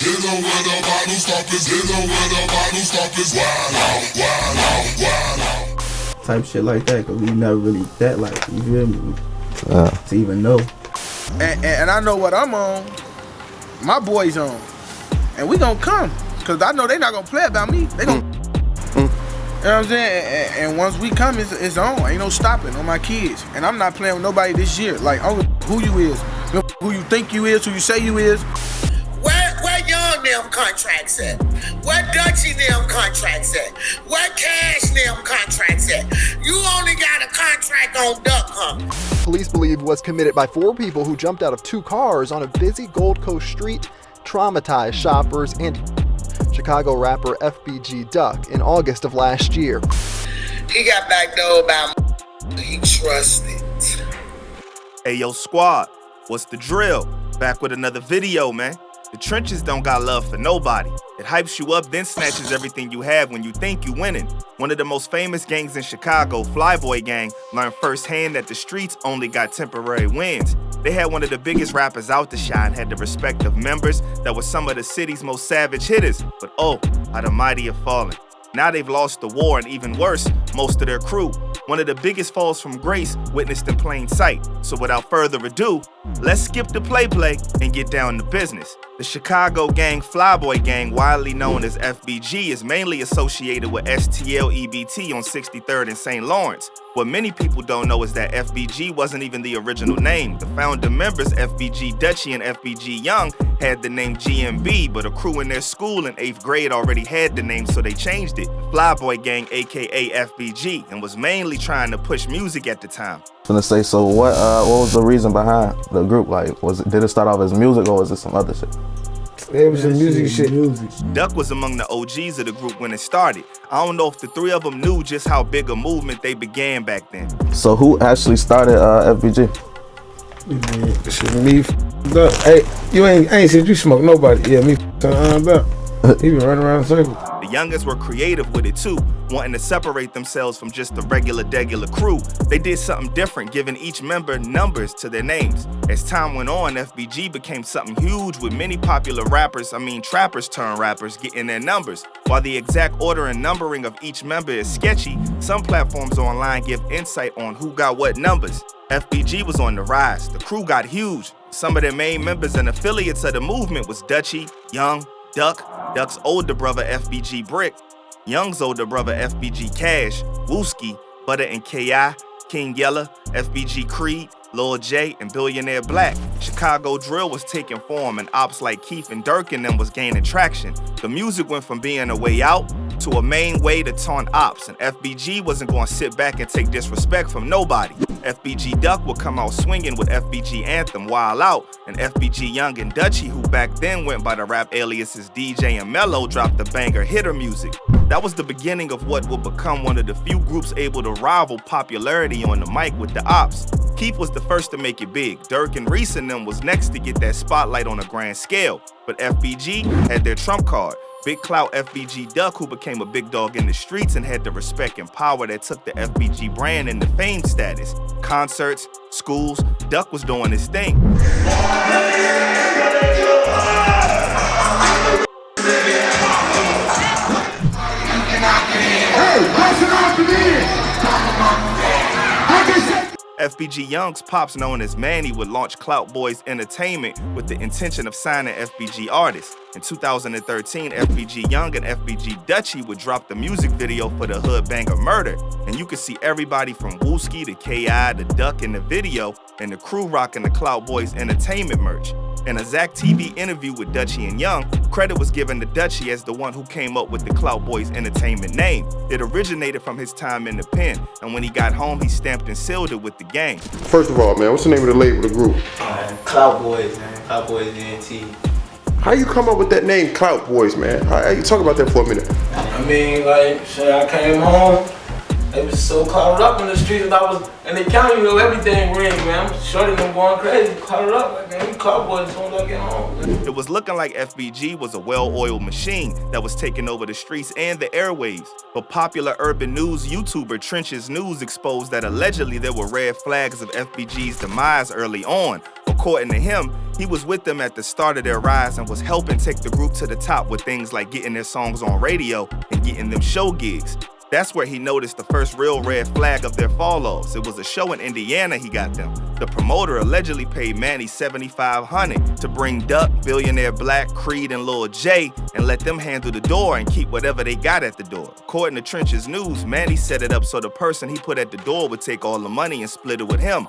Hit 'em with a bottle stoppers. Hit 'em with a bottle stoppers. Wild out, wild out, wild out. Type shit like that, cause we never really that like, you feel me? To even know. And I know what I'm on. My boys on. And we gonna come. Cause I know they not gonna play about me. They gonna you know what I'm saying? And once we come, it's on. Ain't no stopping on my kids. And I'm not playing with nobody this year. Like, I don't know who you is, who you think you is, who you say you is. Where Young them contracts at? Where Dutchy them contracts at? Where Cash them contracts at? You only got a contract on Duck Hunt. Police believe was committed by 4 people who jumped out of 2 cars on a busy Gold Coast street, traumatized shoppers, and Chicago rapper FBG Duck in August of last year. He got backdoored by he trusted. Hey yo squad, what's the drill? Back with another video, man. The trenches don't got love for nobody. It hypes you up, then snatches everything you have when you think you winning. One of the most famous gangs in Chicago, Flyboy Gang, learned firsthand that the streets only got temporary wins. They had one of the biggest rappers out to shine, had the respect of members that were some of the city's most savage hitters. But oh, how the mighty have fallen. Now they've lost the war, and even worse, most of their crew. One of the biggest falls from grace witnessed in plain sight. So without further ado, let's skip the play and get down to business. The Chicago gang, Flyboy Gang, widely known as FBG, is mainly associated with STL EBT on 63rd and St. Lawrence. What many people don't know is that FBG wasn't even the original name. The founder members, FBG Dutchy and FBG Young, had the name GMB, but a crew in their school in 8th grade already had the name, so they changed it. Flyboy Gang, aka FBG, and was mainly trying to push music at the time. I was gonna say, so what was the reason behind the group? Like, did it start off as music or was it some other shit? It was some music shit. Duck was among the OGs of the group when it started. I don't know if the 3 of them knew just how big a movement they began back then. So who actually started FBG? Shit, me Duck. Hey, I ain't seen you smoke nobody. Yeah, me Duck. He been running around in circles. The youngins were creative with it too, wanting to separate themselves from just the regular crew. They did something different, giving each member numbers to their names. As time went on, FBG became something huge with many popular trappers turned rappers getting their numbers. While the exact order and numbering of each member is sketchy, some platforms online give insight on who got what numbers. FBG was on the rise, the crew got huge. Some of their main members and affiliates of the movement was Dutchy, Young, Duck, Duck's older brother FBG Brick, Young's older brother FBG Cash, Wooski, Butter and K.I., King Yella, FBG Creed, Lil J, and Billionaire Black. Chicago drill was taking form, and ops like Keith and Dirk and them was gaining traction. The music went from being a way out to a main way to taunt ops, and FBG wasn't going to sit back and take disrespect from nobody. FBG Duck would come out swinging with FBG Anthem, Wild Out, and FBG Young and Dutchy, who back then went by the rap aliases DJ and Mello, dropped the banger hitter music. That was the beginning of what would become one of the few groups able to rival popularity on the mic with the ops. Keith was the first to make it big. Dirk and Reese and them was next to get that spotlight on a grand scale. But FBG had their trump card. Big Clout FBG Duck, who became a big dog in the streets and had the respect and power that took the FBG brand into fame status. Concerts, schools, Duck was doing his thing. FBG Young's pops, known as Manny, would launch Clout Boys Entertainment with the intention of signing FBG artists. In 2013, FBG Young and FBG Dutchy would drop the music video for the hood banger Murder, and you could see everybody from Wooski to K.I. to Duck in the video, and the crew rocking the Clout Boys Entertainment merch. In a Zach TV interview with Dutchy and Young, credit was given to Dutchy as the one who came up with the Clout Boys Entertainment name. It originated from his time in the pen, and when he got home, he stamped and sealed it with the gang. First of all, man, what's the name of the label, the group? Clout Boys, man. Clout Boys ENT. How you come up with that name, Clout Boys, man? How you talk about that for a minute? I mean, like, shit, I came home. They was so clouded up in the streets, and I was in the county, you know, everything ring, man. I'm shorty them going crazy, clouded up, like, man, we Clout Boys as soon as I get home. Man. It was looking like FBG was a well-oiled machine that was taking over the streets and the airwaves. But popular urban news YouTuber Trenches News exposed that allegedly there were red flags of FBG's demise early on. According to him, he was with them at the start of their rise and was helping take the group to the top with things like getting their songs on radio and getting them show gigs. That's where he noticed the first real red flag of their fall-offs. It was a show in Indiana he got them. The promoter allegedly paid Manny $7,500 to bring Duck, Billionaire Black, Creed, and Lil J and let them handle the door and keep whatever they got at the door. According to Trench's News, Manny set it up so the person he put at the door would take all the money and split it with him.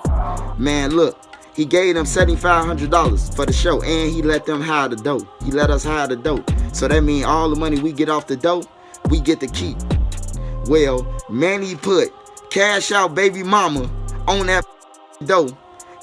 Man, look, he gave them $7,500 for the show and he let them hire the dough. He let us hire the dough. So that means all the money we get off the dough, we get to keep. Well, Manny put Cash Out Baby Mama on that dough,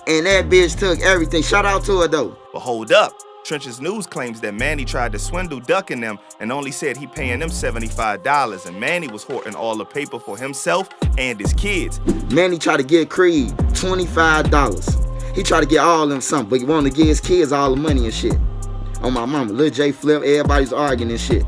and that bitch took everything. Shout out to her though. But hold up. Trench's News claims that Manny tried to swindle Duck and them and only said he paying them $75, and Manny was hoarding all the paper for himself and his kids. Manny tried to get Creed $25. He tried to get all of them something, but he wanted to give his kids all the money and shit. On my mama, Lil J Flip, everybody's arguing and shit.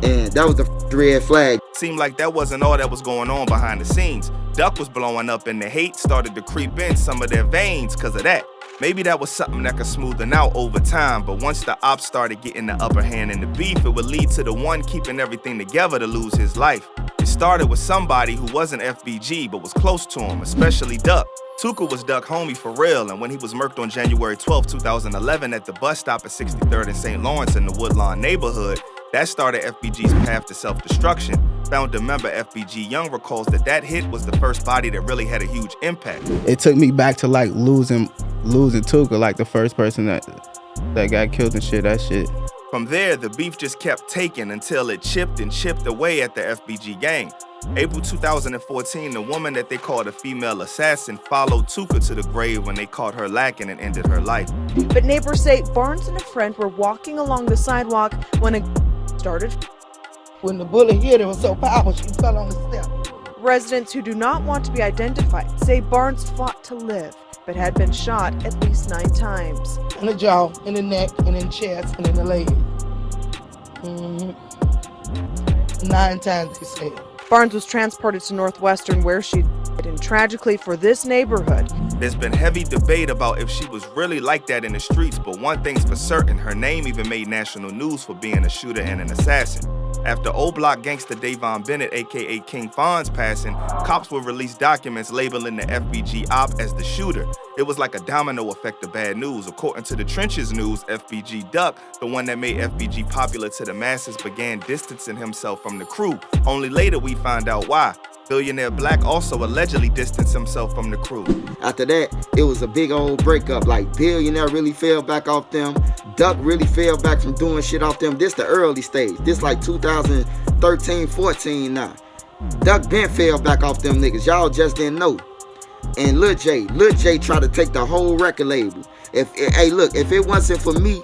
And that was the red flag. Seemed like that wasn't all that was going on behind the scenes. Duck was blowing up and the hate started to creep in some of their veins because of that. Maybe that was something that could smoothen out over time, but once the ops started getting the upper hand in the beef, it would lead to the one keeping everything together to lose his life. It started with somebody who wasn't FBG but was close to him, especially Duck. Tuka was Duck homie for real, and when he was murked on January 12, 2011 at the bus stop at 63rd and St. Lawrence in the Woodlawn neighborhood, that started FBG's path to self-destruction. Founder member FBG Young recalls that hit was the first body that really had a huge impact. It took me back to like losing Tuka, like the first person that got killed and shit, that shit. From there, the beef just kept taking until it chipped and chipped away at the FBG gang. April 2014, the woman that they called a female assassin followed Tuka to the grave when they caught her lacking and ended her life. But neighbors say Barnes and a friend were walking along the sidewalk when a started. When the bullet hit her, it was so powerful, she fell on the step. Residents who do not want to be identified say Barnes fought to live, but had been shot at least 9 times. In the jaw, in the neck, and in the chest, and in the leg. 9 times, they said. Barnes was transported to Northwestern where she died, and tragically for this neighborhood, there's been heavy debate about if she was really like that in the streets, but one thing's for certain, her name even made national news for being a shooter and an assassin. After O-Block gangster Davon Bennett, aka King Fon's passing, cops would release documents labeling the FBG op as the shooter. It was like a domino effect of bad news. According to the Trench's News, FBG Duck, the one that made FBG popular to the masses, began distancing himself from the crew. Only later we find out why. Billionaire Black also allegedly distanced himself from the crew. After that, it was a big old breakup. Like, Billionaire really fell back off them. Duck really fell back from doing shit off them. This the early stage. This like 2013, 14 now. Duck been fell back off them niggas. Y'all just didn't know. And Lil J tried to take the whole record label. If it wasn't for me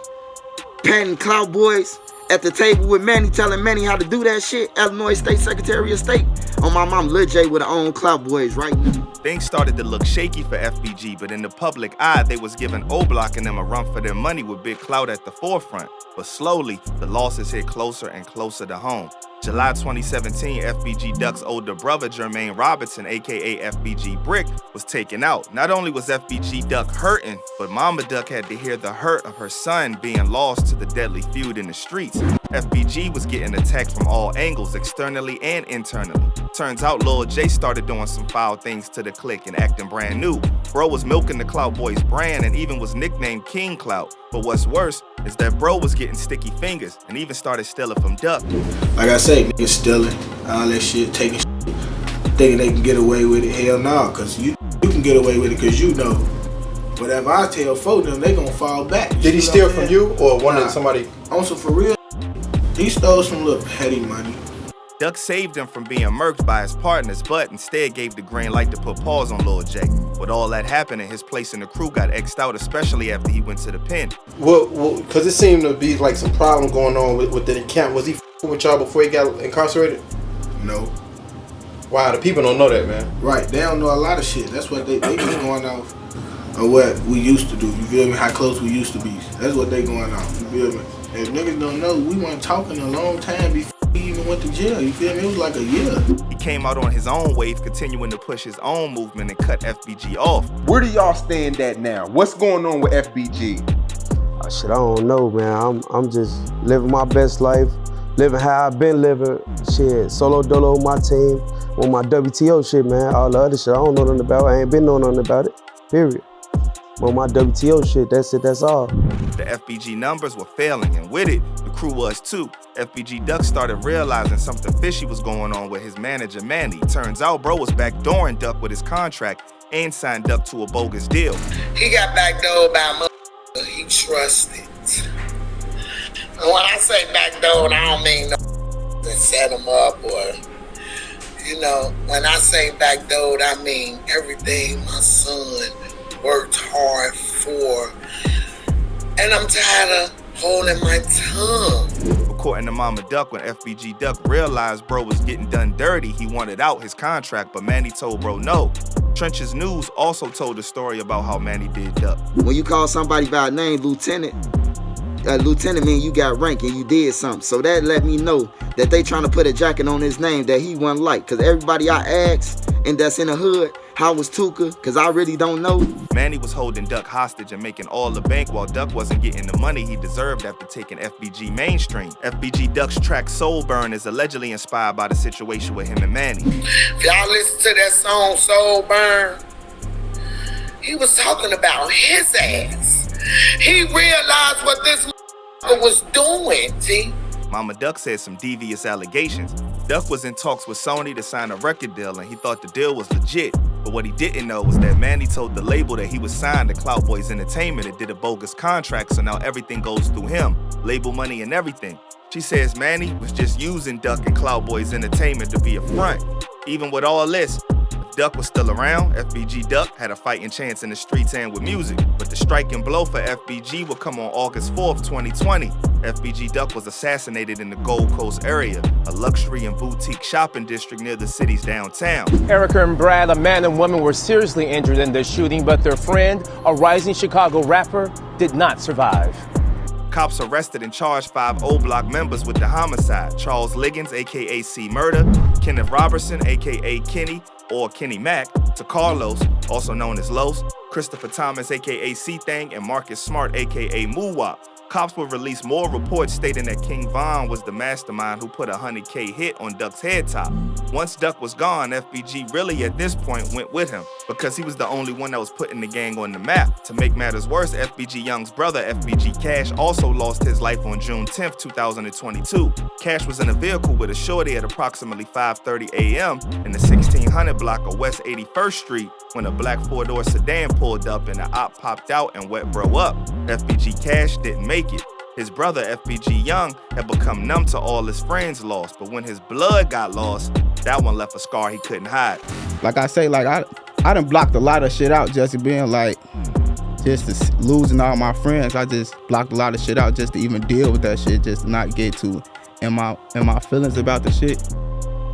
patting Clout boys at the table with Manny, telling Manny how to do that shit, Illinois State Secretary of State, on my mom, Lil J would have owned Clout boys right now. Things started to look shaky for FBG, but in the public eye, they was giving O-Block and them a run for their money with Big Clout at the forefront. But slowly, the losses hit closer and closer to home. July 2017, FBG Duck's older brother, Jermaine Robertson, aka FBG Brick, was taken out. Not only was FBG Duck hurting, but Mama Duck had to hear the hurt of her son being lost to the deadly feud in the streets. FBG was getting attacked from all angles, externally and internally. Turns out Lil J started doing some foul things to the clique and acting brand new. Bro was milking the Clout Boys brand and even was nicknamed King Clout. But what's worse is that bro was getting sticky fingers and even started stealing from Duck. Like I say, niggas stealing, all that shit, taking shit, thinking they can get away with it. Hell no, cause you can get away with it cause you know whatever I tell folk them, they gonna fall back. Did he steal from you or one of somebody? Also for real, he stole some little petty money. Duck saved him from being murked by his partners, but instead gave the green light to put pause on Lil J. With all that happening, his place in the crew got X'd out, especially after he went to the pen. Well, because it seemed to be like some problem going on with the account. Was he f***ing with y'all before he got incarcerated? No. Wow, the people don't know that, man. Right, they don't know a lot of shit. That's what they just going off of what we used to do. You feel me? How close we used to be. That's what they going off. You feel me? If niggas don't know, we weren't talking a long time before we even even went to jail. You feel me? It was like a year. He came out on his own wave, continuing to push his own movement and cut FBG off. Where do y'all stand at now? What's going on with FBG? Shit, I don't know, man. I'm just living my best life, living how I've been living. Shit, solo dolo with my team, on my WTO shit, man. All the other shit, I don't know nothing about. I ain't been knowing nothing about it, period. On my WTO shit, that's it, that's all. The FBG numbers were failing, and with it, the crew was too. FBG Duck started realizing something fishy was going on with his manager, Manny. Turns out bro was backdooring Duck with his contract and signed Duck to a bogus deal. He got backdoored by a he trusted. And when I say backdoored, I don't mean no that set him up or, you know, when I say backdoored, I mean everything my son worked hard for. And I'm tired of holding my tongue. According to Mama Duck, when FBG Duck realized bro was getting done dirty, he wanted out his contract, but Manny told bro no. Trenches News also told a story about how Manny did Duck. When you call somebody by name lieutenant, lieutenant mean you got rank and you did something. So that let me know that they trying to put a jacket on his name that he wasn't like. Cause everybody I asked and that's in the hood, how was Tuka? Cause I really don't know. Manny was holding Duck hostage and making all the bank while Duck wasn't getting the money he deserved after taking FBG mainstream. FBG Duck's track Soul Burn is allegedly inspired by the situation with him and Manny. If y'all listen to that song Soul Burn, he was talking about his ass. He realized what this was doing, G. Mama Duck said some devious allegations. Duck was in talks with Sony to sign a record deal and he thought the deal was legit. But what he didn't know was that Manny told the label that he was signed to Clout Boys Entertainment and did a bogus contract, so now everything goes through him, label money and everything. She says Manny was just using Duck and Clout Boys Entertainment to be a front. Even with all this, if Duck was still around, FBG Duck had a fighting chance in the streets and with music. But the striking blow for FBG would come on August 4th, 2020. FBG Duck was assassinated in the Gold Coast area, a luxury and boutique shopping district near the city's downtown. Erica and Brad, a man and woman, were seriously injured in the shooting, but their friend, a rising Chicago rapper, did not survive. Cops arrested and charged 5 O Block members with the homicide. Charles Liggins, aka C Murder, Kenneth Robertson, aka Kenny, or Kenny Mack, to Carlos, also known as Los, Christopher Thomas, aka C-Thang, and Marcus Smart, aka Moo-Wop. Cops will release more reports stating that King Von was the mastermind who put a 100K hit on Duck's head top. Once Duck was gone, FBG really at this point went with him because he was the only one that was putting the gang on the map. To make matters worse, FBG Young's brother, FBG Cash, also lost his life on June 10th, 2022. Cash was in a vehicle with a shorty at approximately 5:30 a.m. in the 1600 block of West 81st Street when a black 4-door sedan pulled up and the op popped out and wet bro up. FBG Cash didn't make it. His brother, FBG Young, had become numb to all his friends lost, but when his blood got lost, that one left a scar he couldn't hide. Like I say, like I done blocked a lot of shit out just to being like, just to losing all my friends. I just blocked a lot of shit out just to even deal with that shit, just to not get to in my feelings about the shit.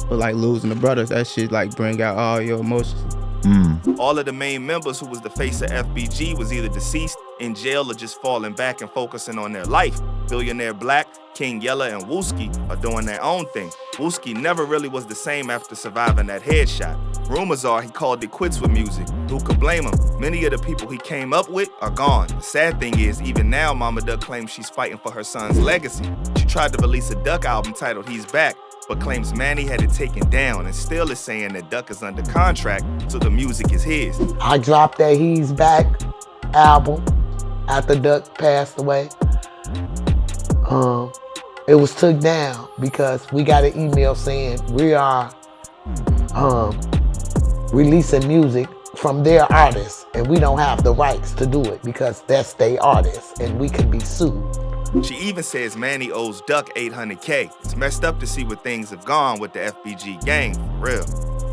But like losing the brothers, that shit like bring out all your emotions. All of the main members who was the face of FBG was either deceased, in jail, or just falling back and focusing on their life. Billionaire Black, King Yella, and Wooski are doing their own thing. Wooski never really was the same after surviving that headshot. Rumors are he called it quits with music. Who could blame him? Many of the people he came up with are gone. The sad thing is, even now, Mama Duck claims she's fighting for her son's legacy. She tried to release a Duck album titled He's Back, but claims Manny had it taken down and still is saying that Duck is under contract, so the music is his. I dropped that He's Back album after Duck passed away. It was took down because we got an email saying we are releasing music from their artists and we don't have the rights to do it because that's their artists and we could be sued. She even says Manny owes Duck $800K. It's messed up to see where things have gone with the FBG gang, for real.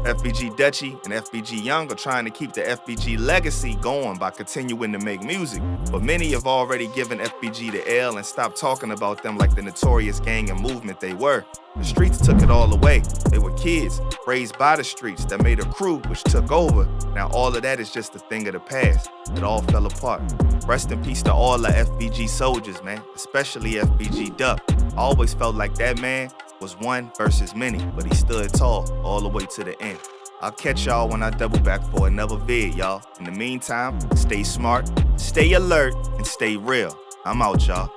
FBG Dutchy and FBG Young are trying to keep the FBG legacy going by continuing to make music, but many have already given FBG the L and stopped talking about them like the notorious gang and movement they were. The streets took it all away. They were kids, raised by the streets, that made a crew which took over. Now all of that is just a thing of the past. It all fell apart. Rest in peace to all the FBG soldiers, man, especially FBG Duck. I always felt like that man was one versus many, but he stood tall all the way to the end. I'll catch y'all when I double back for another vid, y'all. In the meantime, stay smart, stay alert, and stay real. I'm out, y'all.